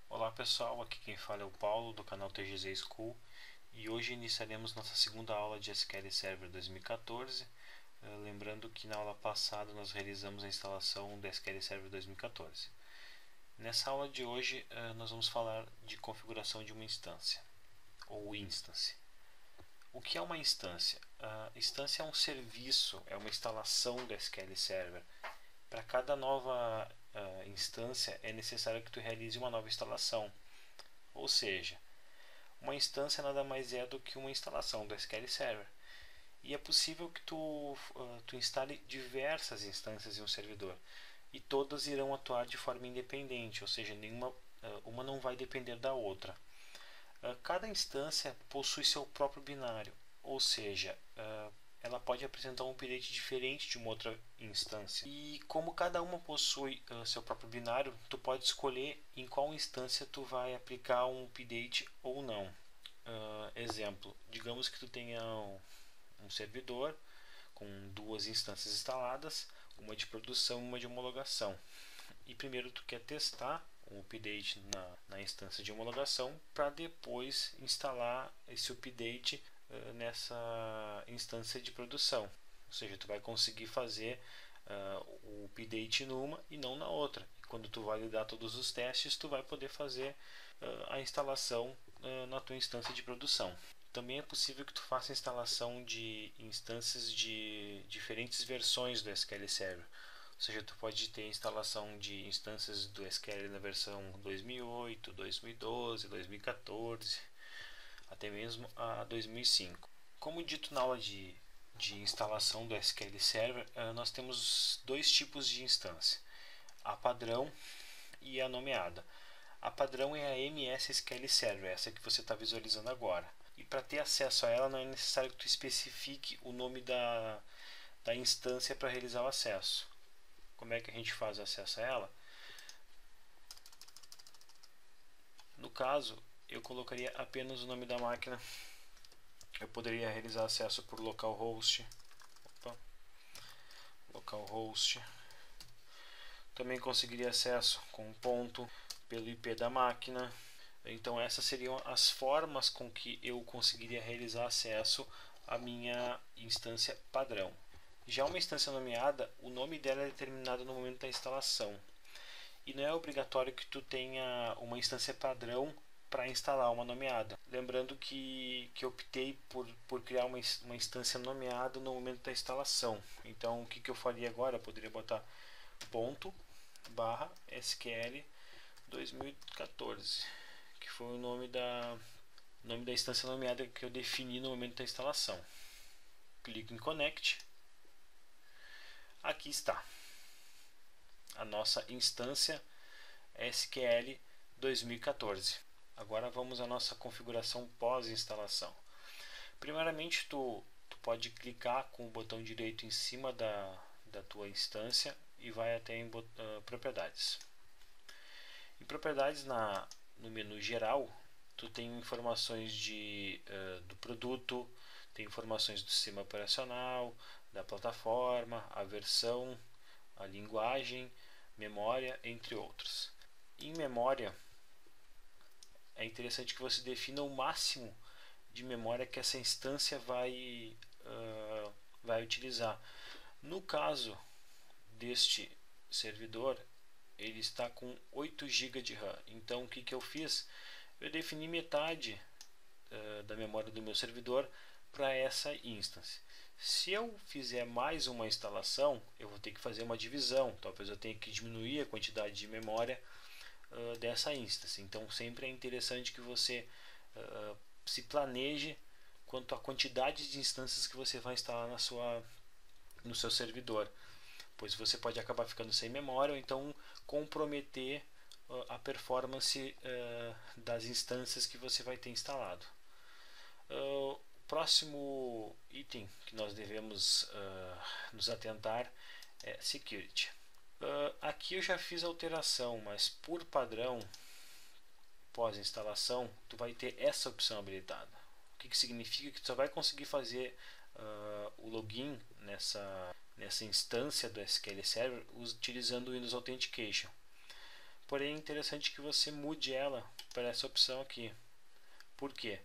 Olá pessoal, aqui quem fala é o Paulo do canal TGZ School e hoje iniciaremos nossa segunda aula de SQL Server 2014. Lembrando que na aula passada nós realizamos a instalação do SQL Server 2014. Nessa aula de hoje nós vamos falar de configuração de uma instância ou instance. O que é uma instância? A instância é um serviço, é uma instalação do SQL Server. Para cada nova instância é necessário que tu realize uma nova instalação. Ou seja, uma instância nada mais é do que uma instalação do SQL Server. E é possível que tu instale diversas instâncias em um servidor. E todas irão atuar de forma independente, ou seja, uma não vai depender da outra. Cada instância possui seu próprio binário, ou seja, ela pode apresentar um update diferente de uma outra instância. E como cada uma possui seu próprio binário, tu pode escolher em qual instância tu vai aplicar um update ou não. Exemplo, digamos que tu tenha um servidor com duas instâncias instaladas, uma de produção e uma de homologação. E primeiro tu quer testar um update na instância de homologação para depois instalar esse update nessa instância de produção. Ou seja, tu vai conseguir fazer o update numa e não na outra. E quando tu validar todos os testes, tu vai poder fazer a instalação na tua instância de produção. Também é possível que tu faça a instalação de instâncias de diferentes versões do SQL Server. Ou seja, tu pode ter instalação de instâncias do SQL na versão 2008, 2012, 2014, até mesmo a 2005. Como dito na aula de instalação do SQL Server, nós temos dois tipos de instância, a padrão e a nomeada. A padrão é a MS SQL Server, essa que você está visualizando agora. E para ter acesso a ela não é necessário que tu especifique o nome da instância para realizar o acesso. Como é que a gente faz acesso a ela? No caso, eu colocaria apenas o nome da máquina. Eu poderia realizar acesso por localhost. Localhost. Também conseguiria acesso com um ponto pelo IP da máquina. Então essas seriam as formas com que eu conseguiria realizar acesso à minha instância padrão. Já uma instância nomeada, o nome dela é determinado no momento da instalação. E não é obrigatório que tu tenha uma instância padrão para instalar uma nomeada. Lembrando que eu optei por criar uma instância nomeada no momento da instalação. Então o que eu faria agora? Eu poderia botar ponto barra SQL 2014, que foi o nome da instância nomeada que eu defini no momento da instalação. Clico em Connect. Aqui está a nossa instância SQL 2014. Agora vamos à nossa configuração pós-instalação. Primeiramente, tu pode clicar com o botão direito em cima da tua instância e vai até em propriedades. Em propriedades, no menu geral, tu tem informações do produto, tem informações do sistema operacional, da plataforma, a versão, a linguagem, memória, entre outros. Em memória, é interessante que você defina o máximo de memória que essa instância vai utilizar. No caso deste servidor, ele está com 8 GB de RAM. Então o que eu fiz? Eu defini metade da memória do meu servidor para essa instância. Se eu fizer mais uma instalação, eu vou ter que fazer uma divisão. Talvez eu tenha que diminuir a quantidade de memória dessa instância. Então sempre é interessante que você se planeje quanto à quantidade de instâncias que você vai instalar no seu servidor, pois você pode acabar ficando sem memória ou então comprometer a performance das instâncias que você vai ter instalado. O próximo item que nós devemos nos atentar é Security. Aqui eu já fiz a alteração, mas por padrão, pós-instalação, tu vai ter essa opção habilitada. O que significa que tu só vai conseguir fazer o login nessa instância do SQL Server utilizando o Windows Authentication. porém é interessante que você mude ela para essa opção aqui. Por quê?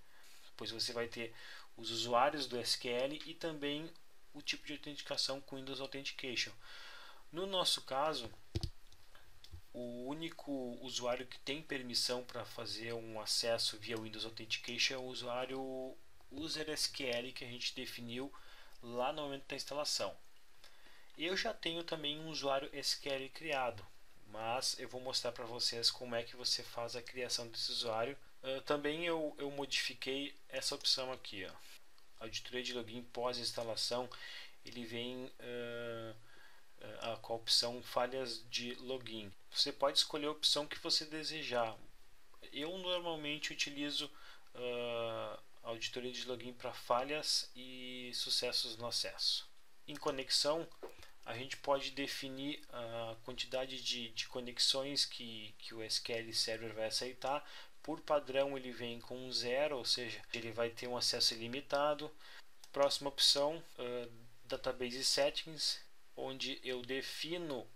Pois você vai ter os usuários do SQL e também o tipo de autenticação com Windows Authentication. No nosso caso, o único usuário que tem permissão para fazer um acesso via Windows Authentication é o usuário UserSQL que a gente definiu lá no momento da instalação. Eu já tenho também um usuário SQL criado, mas eu vou mostrar para vocês como é que você faz a criação desse usuário. Também eu modifiquei essa opção aqui, ó. Auditoria de login pós-instalação, ele vem com a opção falhas de login. Você pode escolher a opção que você desejar. Eu normalmente utilizo auditoria de login para falhas e sucessos no acesso. Em conexão, a gente pode definir a quantidade de conexões que o SQL Server vai aceitar. Por padrão ele vem com 0, ou seja, ele vai ter um acesso ilimitado. Próxima opção, Database Settings, onde eu defino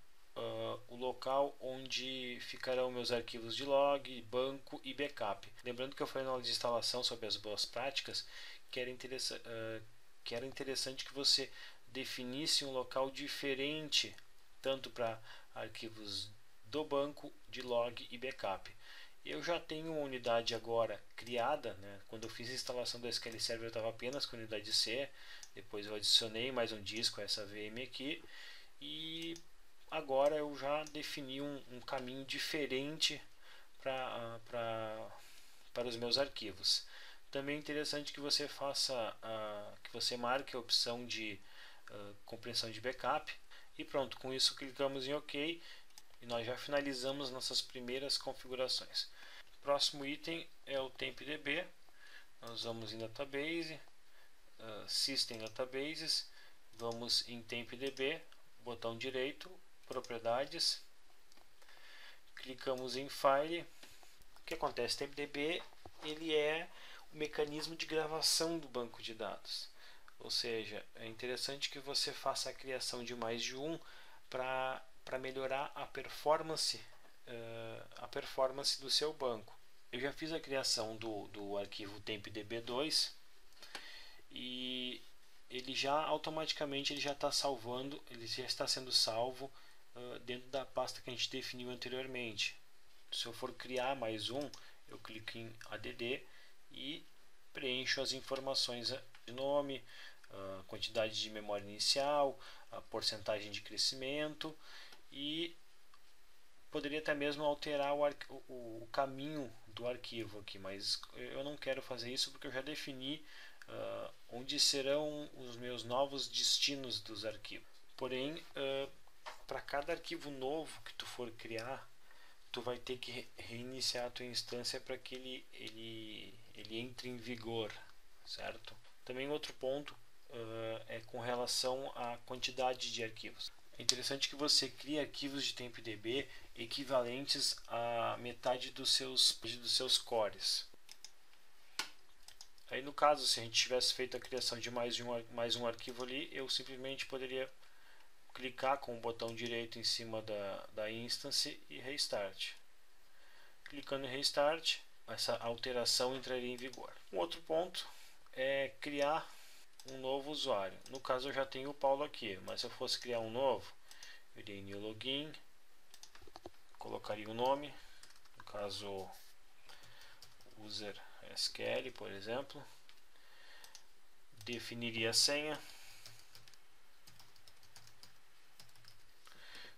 o local onde ficarão meus arquivos de log, banco e backup. Lembrando que eu falei na aula de instalação sobre as boas práticas que era interessante que você definisse um local diferente tanto para arquivos do banco, de log e backup. Eu já tenho uma unidade agora criada, né? Quando eu fiz a instalação do SQL Server eu estava apenas com a unidade C, depois eu adicionei mais um disco a essa VM aqui e agora eu já defini um caminho diferente para os meus arquivos. Também é interessante que você que você marque a opção de compreensão de backup e pronto, com isso clicamos em OK e nós já finalizamos nossas primeiras configurações. Próximo item é o TempDB. Nós vamos em Database, System Databases, vamos em TempDB, botão direito, Propriedades, clicamos em File. O que acontece? TempDB ele é o mecanismo de gravação do banco de dados, ou seja, é interessante que você faça a criação de mais de um para melhorar a performance do seu banco. Eu já fiz a criação do arquivo tempdb2 e ele já automaticamente ele já está salvando, ele já está sendo salvo dentro da pasta que a gente definiu anteriormente. Se eu for criar mais um, eu clico em ADD e preencho as informações de nome, a quantidade de memória inicial, a porcentagem de crescimento e poderia até mesmo alterar o caminho do arquivo aqui, mas eu não quero fazer isso porque eu já defini onde serão os meus novos destinos dos arquivos. Porém, para cada arquivo novo que tu for criar, tu vai ter que reiniciar a tua instância para que ele entre em vigor, certo? Também outro ponto é com relação à quantidade de arquivos. É interessante que você crie arquivos de TempDB equivalentes a metade dos seus cores. Aí no caso, se a gente tivesse feito a criação de mais um arquivo ali, eu simplesmente poderia clicar com o botão direito em cima da instance e restart. Clicando em restart, essa alteração entraria em vigor. Um outro ponto é criar um novo usuário. No caso eu já tenho o Paulo aqui, mas se eu fosse criar um novo, eu iria em New Login, colocaria o nome, no caso User SQL, por exemplo, definiria a senha,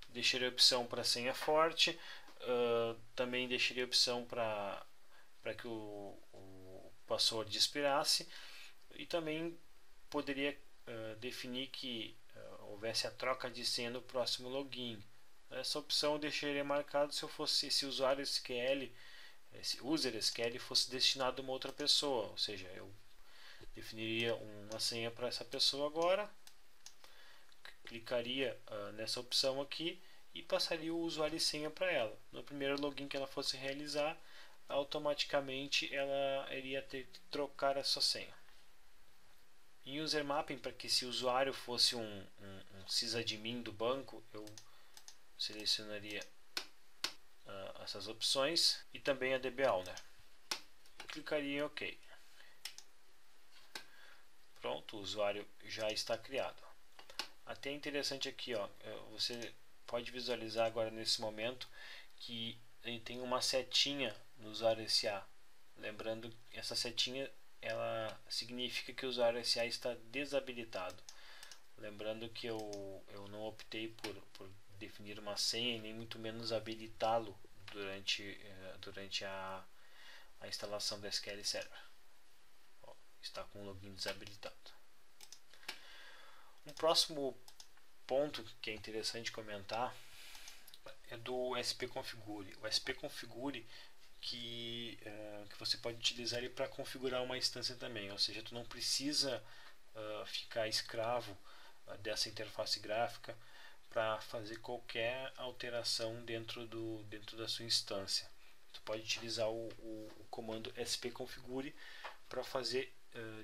deixaria a opção para senha forte, também deixaria a opção para que o password expirasse e também poderia definir que houvesse a troca de senha no próximo login. Essa opção eu deixaria marcado se eu fosse esse usuário SQL, esse user SQL fosse destinado a uma outra pessoa, ou seja, eu definiria uma senha para essa pessoa agora, clicaria nessa opção aqui e passaria o usuário e senha para ela. No primeiro login que ela fosse realizar, automaticamente ela iria ter que trocar a sua senha. Em User Mapping, para que esse usuário fosse um sysadmin do banco, eu selecionaria essas opções e também a DB Owner. Clicaria em OK. Pronto, o usuário já está criado. Até interessante aqui, ó, você pode visualizar agora nesse momento que ele tem uma setinha no usuário SA. Lembrando que essa setinha ela significa que o usuário SA está desabilitado. Lembrando que eu não optei por definir uma senha e nem muito menos habilitá-lo durante a instalação do SQL Server. Ó, está com o login desabilitado. Um próximo ponto que é interessante comentar é do SP-Configure. O SP-Configure que você pode utilizar ele para configurar uma instância também, ou seja, tu não precisa ficar escravo dessa interface gráfica para fazer qualquer alteração dentro da sua instância. Tu pode utilizar o comando SP-Configure para fazer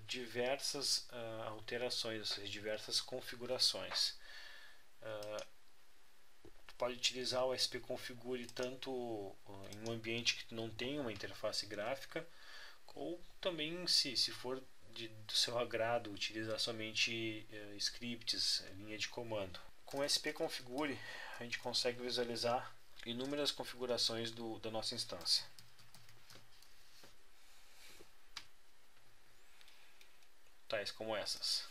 diversas alterações, ou seja, diversas configurações. Tu pode utilizar o SP-Configure tanto em um ambiente que não tem uma interface gráfica, ou também, se for do seu agrado, utilizar somente scripts, linha de comando. Com o SP-Configure, a gente consegue visualizar inúmeras configurações da nossa instância. Tais como essas.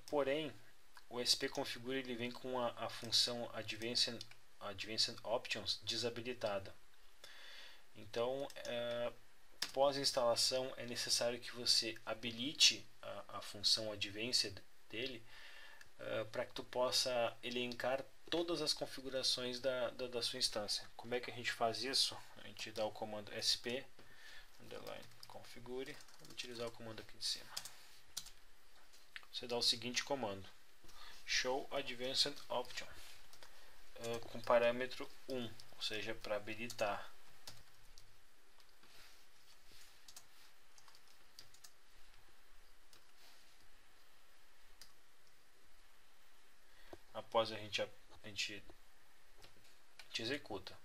Porém, o SP-Configure ele vem com a função Advanced Options desabilitada. Então, pós-instalação é necessário que você habilite a função Advanced dele para que tu possa elencar todas as configurações da sua instância. Como é que a gente faz isso? A gente dá o comando sp_configure, vou utilizar o comando aqui de cima. Você dá o seguinte comando: show advanced option, com parâmetro 1, ou seja, para habilitar. Após a gente executa.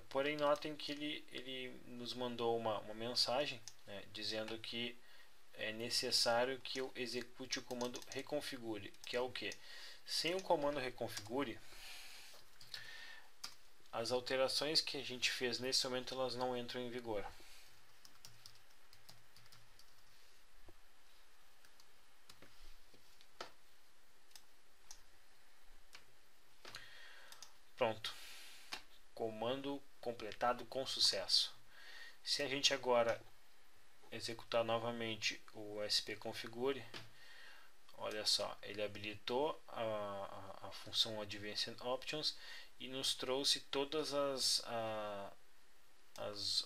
Porém, notem que ele nos mandou uma mensagem, né, dizendo que é necessário que eu execute o comando reconfigure, que é o que? Sem o comando reconfigure, as alterações que a gente fez nesse momento elas não entram em vigor. Pronto. Comando completado com sucesso. Se a gente agora executar novamente o SP-Configure, olha só, ele habilitou a função Advanced Options e nos trouxe todas as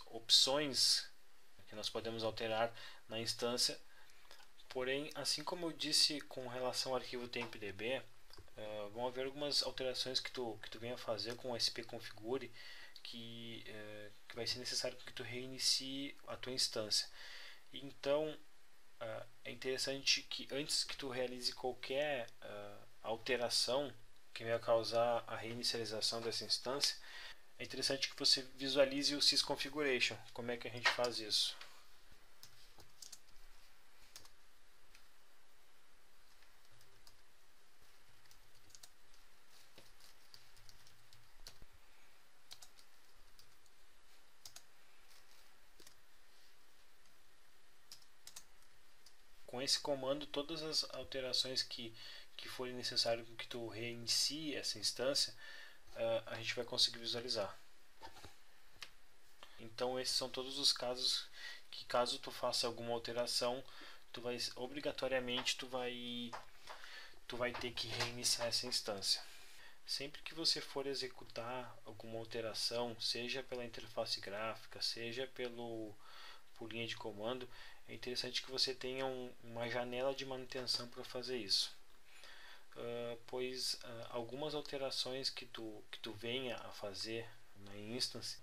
opções que nós podemos alterar na instância. Porém, assim como eu disse com relação ao arquivo tempdb, vão haver algumas alterações que tu venha fazer com o SP-Configure que vai ser necessário que tu reinicie a tua instância. Então, é interessante que antes que tu realize qualquer alteração que vai causar a reinicialização dessa instância, é interessante que você visualize o sysconfiguration. Como é que a gente faz isso? Com esse comando, todas as alterações que forem necessárias que tu reinicie essa instância, a gente vai conseguir visualizar. Então esses são todos os casos que, caso tu faça alguma alteração, obrigatoriamente tu vai ter que reiniciar essa instância. Sempre que você for executar alguma alteração, seja pela interface gráfica, seja por linha de comando, é interessante que você tenha uma janela de manutenção para fazer isso. Pois algumas alterações que tu venha a fazer na instance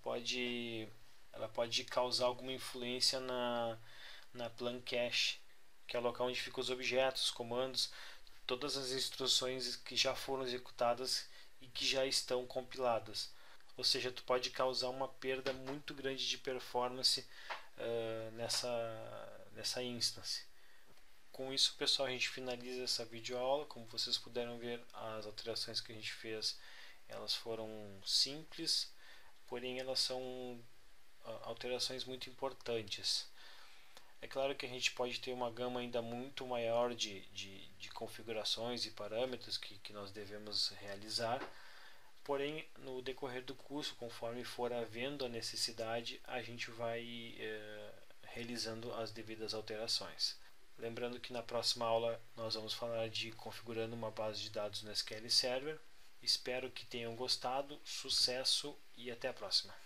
ela pode causar alguma influência na plan cache, que é o local onde ficam os objetos, os comandos, todas as instruções que já foram executadas e que já estão compiladas. Ou seja, tu pode causar uma perda muito grande de performance nessa instance. Com isso, pessoal, a gente finaliza essa videoaula. Como vocês puderam ver, as alterações que a gente fez, elas foram simples, porém elas são alterações muito importantes. É claro que a gente pode ter uma gama ainda muito maior de configurações e parâmetros que nós devemos realizar, porém no decorrer do curso, conforme for havendo a necessidade, a gente vai realizando as devidas alterações. Lembrando que na próxima aula nós vamos falar de configurando uma base de dados no SQL Server. Espero que tenham gostado, sucesso e até a próxima.